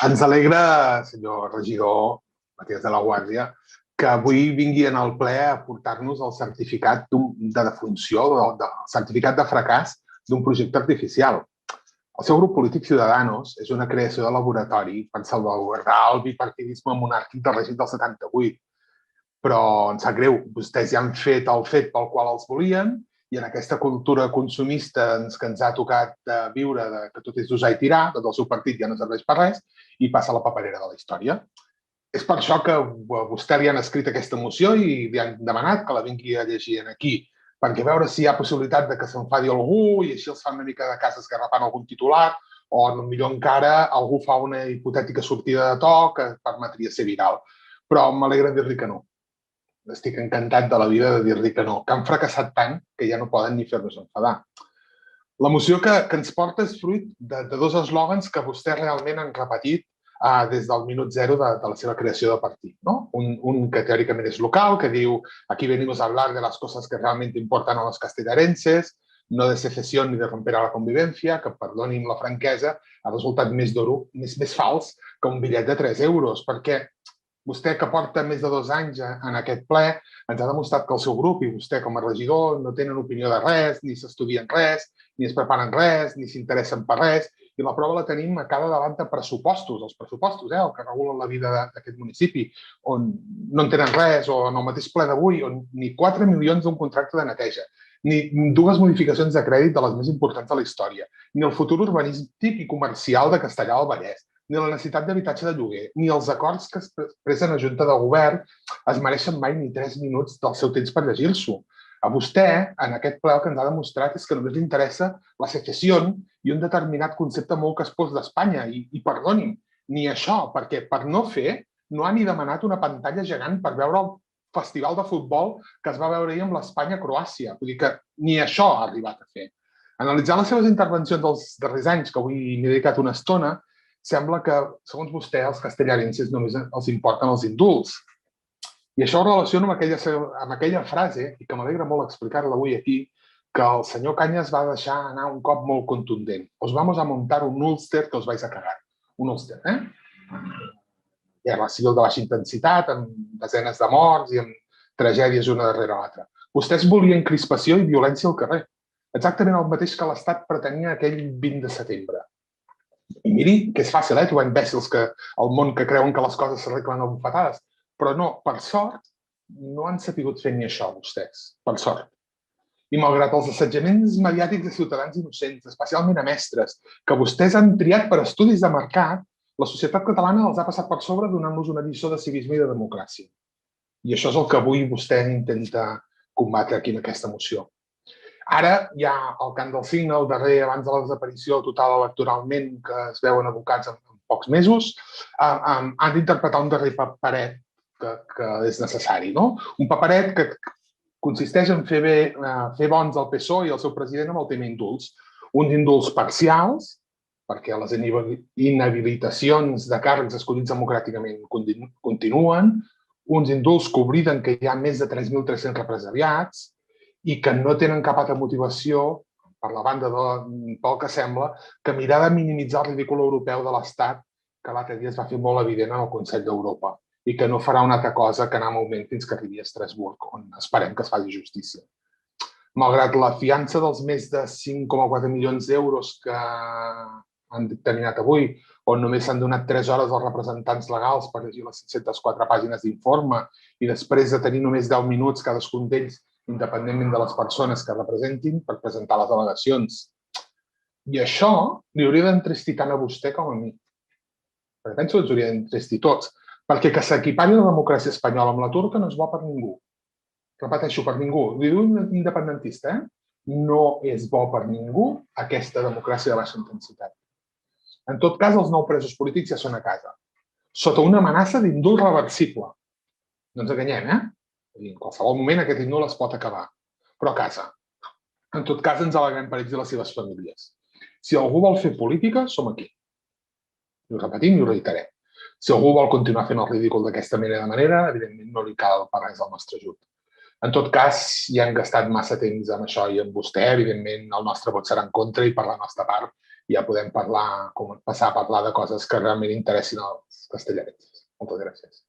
Ens alegra, senyor regidor Matías de la Guàrdia, que avui vingui en el ple a portar-nos el certificat de defunció, el certificat de fracàs d'un projecte artificial. El seu grup polític Ciudadanos és una creació de laboratori per salvaguardar el bipartidisme monàrquic del règim del 78. Però ens sap greu, vostès ja han fet el fet pel qual els volien i en aquesta cultura consumista que ens ha tocat viure, que tot és usar i tirar, tot el seu partit ja no serveix per res i passa a la paperera de la història. És per això que a vostè li han escrit aquesta moció i li han demanat que la vingui a llegir aquí, perquè veure si hi ha possibilitat de que s'enfadi algú i així els fan una mica de cas esgarrapant algun titular o, millor encara, algú fa una hipotètica sortida de to que permetria ser viral. Però m'alegra dir-li que no. Estic encantat de la vida de dir-li que no, que han fracassat tant que ja no poden ni fer-nos enfadar. La moció que ens porta és fruit de dos eslògans que vostès realment han repetit des del minut zero de la seva creació de partit. Un que teòricament és local, que diu aquí venimos a hablar de las cosas que realmente importan a los castellarenses, no de secesión ni de romper a la convivencia, que, perdoni'm la franquesa, ha resultat més fals que un bitllet de 3 euros, perquè vostè, que porta més de 2 anys en aquest ple, ens ha demostrat que el seu grup i vostè com a regidor no tenen opinió de res, ni s'estudien res, ni es preparen res, ni s'interessen per res, i la prova la tenim a cada debat de pressupostos, els pressupostos, el que regulen la vida d'aquest municipi, on no en tenen res, o en el mateix ple d'avui, on ni 4 milions d'un contracte de neteja, ni 2 modificacions de crèdit de les més importants de la història, ni el futur urbanístic i comercial de Castellar del Vallès, ni la necessitat d'habitatge de lloguer, ni els acords que es presen a Junta de Govern es mereixen mai ni 3 minuts del seu temps per llegir-s'ho. A vostè, en aquest ple, el que ens ha demostrat és que només li interessa la secessió i un determinat concepte molt caspós d'Espanya. I perdoni'm, ni això, perquè per no fer no ha ni demanat una pantalla gegant per veure el festival de futbol que es va veure ahir amb l'Espanya-Croàcia. Vull dir que ni això ha arribat a fer. Analitzant les seves intervencions dels darrers anys, que avui m'he dedicat una estona, sembla que, segons vostè, als castellarenses només els importen els indults. I això ho relaciono amb aquella frase, i que m'alegra molt explicar-la avui aquí, que el senyor Cañas va deixar anar un cop molt contundent. Os vamos a montar un Ulster que os vais a cagar. Un Ulster, Guerra civil de baixa intensitat, amb desenes de morts i amb tragèdies una darrere l'altra. Vostès volien crispació i violència al carrer. Exactament el mateix que l'Estat pretenia aquell 20 de setembre. I miri, que és fàcil, trobar imbècils al món que creuen que les coses s'arreglen a bufetades. Però no, per sort, no han sapigut fer ni això, vostès. Per sort. I malgrat els assetjaments mediàtics de ciutadans innocents, especialment a mestres, que vostès han triat per estudis de mercat, la societat catalana els ha passat per sobre donant-los una lliçó de civisme i de democràcia. I això és el que avui vostè intenta combatre aquí en aquesta moció. Ara hi ha el cant del cigne, el darrer abans de la desaparició total electoralment, que es veuen abocats en pocs mesos, han d'interpretar un darrer paperet que és necessari. Un paperet que consisteix en fer bons al PSOE i al seu president amb el tema indults. Uns indults parcials, perquè les inhabilitacions de càrrecs escollits democràticament continuen, uns indults que obliden que hi ha més de 3.300 represaliats, i que no tenen cap altra motivació, per la banda pel que sembla, que mirar de minimitzar el ridícul europeu de l'Estat, que l'altre dia es va fer molt evident en el Consell d'Europa, i que no farà una altra cosa que anar en augment fins que arribi a Estrasburg, on esperem que es faci justícia. Malgrat la fiança dels més de 5,4 milions d'euros que han dictaminat avui, on només s'han donat 3 hores als representants legals per llegir les 504 pàgines d'informe i després de tenir només 10 minuts cadascun d'ells independentment de les persones que representin, per presentar les al·legacions. I això li hauria d'entristir tant a vostè com a mi. Perquè penso que ens hauria d'entristir tots, perquè que s'equipari la democràcia espanyola amb la turca no és bo per ningú. Repeteixo, per ningú. Li diu un independentista, no és bo per ningú aquesta democràcia de baixa intensitat. En tot cas, els 9 presos polítics ja són a casa, sota una amenaça d'indult reversible. No ens enganyem, En qualsevol moment aquest indult es pot acabar, però a casa. En tot cas, ens alegrem per ells i les seves famílies. Si algú vol fer política, som aquí. I ho repetim i ho reiterem. Si algú vol continuar fent el ridícul d'aquesta manera, evidentment no li cal per res el nostre ajut. En tot cas, ja hem gastat massa temps amb això i amb vostè, evidentment el nostre vot serà en contra i per la nostra part i ja podem passar a parlar de coses que realment interessin als castellans. Moltes gràcies.